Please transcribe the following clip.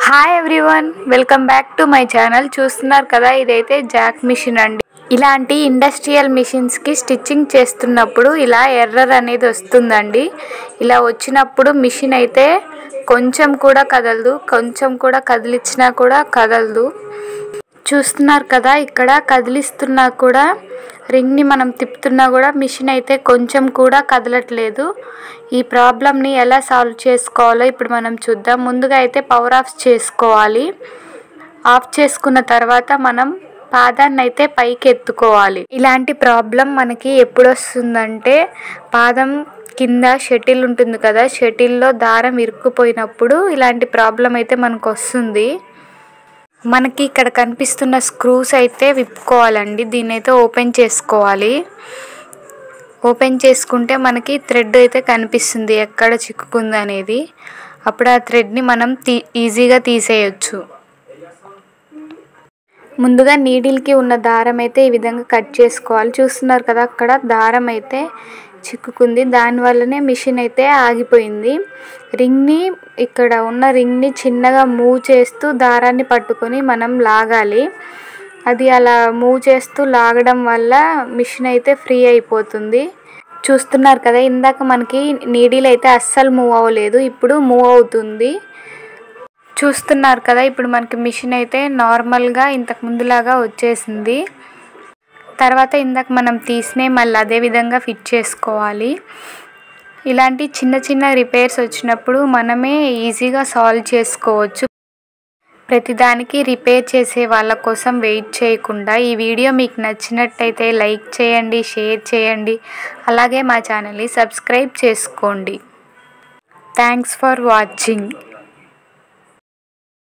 Hi everyone, welcome back to my channel. చూస్తున్నారు కదా, ఇదైతే జాక్ మిషన్ అండి. ఇలాంటి ఇండస్ట్రియల్ మిషన్స్కి స్టిచ్చింగ్ చేస్తున్నప్పుడు ఇలా ఎర్రర్ అనేది వస్తుందండి. ఇలా వచ్చినప్పుడు మిషన్ అయితే కొంచెం కూడా కదలదు, కొంచెం కూడా కదిలించినా కూడా కదలదు. చూస్తున్నారు కదా, ఇక్కడ కదిలిస్తున్నా కూడా రింగ్ని మనం తిప్పుతున్నా కూడా మిషన్ అయితే కొంచెం కూడా కదలట్లేదు. ఈ ప్రాబ్లమ్ని ఎలా సాల్వ్ చేసుకోవాలో ఇప్పుడు మనం చూద్దాం. ముందుగా అయితే పవర్ ఆఫ్ చేసుకోవాలి. ఆఫ్ చేసుకున్న తర్వాత మనం పాదాన్ని అయితే పైకి ఎత్తుకోవాలి. ఇలాంటి ప్రాబ్లం మనకి ఎప్పుడు వస్తుందంటే, పాదం కింద షటిల్ ఉంటుంది కదా, షటిల్లో దారం ఇరుక్కుపోయినప్పుడు ఇలాంటి ప్రాబ్లం అయితే మనకు వస్తుంది. మనకి ఇక్కడ కనిపిస్తున్న స్క్రూస్ అయితే విప్పుకోవాలండి. దీన్ని అయితే ఓపెన్ చేసుకోవాలి. ఓపెన్ చేసుకుంటే మనకి థ్రెడ్ అయితే కనిపిస్తుంది ఎక్కడ చిక్కుకుంది అనేది. అప్పుడు ఆ థ్రెడ్ని మనం ఈజీగా తీసేయచ్చు. ముందుగా నీడిల్కి ఉన్న దారం అయితే ఈ విధంగా కట్ చేసుకోవాలి. చూస్తున్నారు కదా, అక్కడ దారం అయితే చిక్కుకుంది. దానివల్లనే మిషన్ అయితే ఆగిపోయింది. రింగ్ని, ఇక్కడ ఉన్న రింగ్ని చిన్నగా మూవ్ చేస్తూ దారాన్ని పట్టుకొని మనం లాగాలి. అది అలా మూవ్ చేస్తూ లాగడం వల్ల మిషన్ అయితే ఫ్రీ అయిపోతుంది. చూస్తున్నారు కదా, ఇందాక మనకి నీడిల్ అయితే అస్సలు మూవ్ అవ్వలేదు, ఇప్పుడు మూవ్ అవుతుంది. చూస్తున్నారు కదా, ఇప్పుడు మనకి మిషన్ అయితే నార్మల్గా ఇంతకు ముందులాగా వచ్చేసింది. తర్వాత ఇందాక మనం తీసినే మళ్ళీ అదే విధంగా ఫిట్ చేసుకోవాలి. ఇలాంటి చిన్న చిన్న రిపేర్స్ వచ్చినప్పుడు మనమే ఈజీగా సాల్వ్ చేసుకోవచ్చు. ప్రతిదానికి రిపేర్ చేసే వాళ్ళ కోసం వెయిట్ చేయకుండా ఈ వీడియో మీకు నచ్చినట్టయితే లైక్ చేయండి, షేర్ చేయండి, అలాగే మా ఛానల్ని సబ్స్క్రైబ్ చేసుకోండి. Thanks for watching.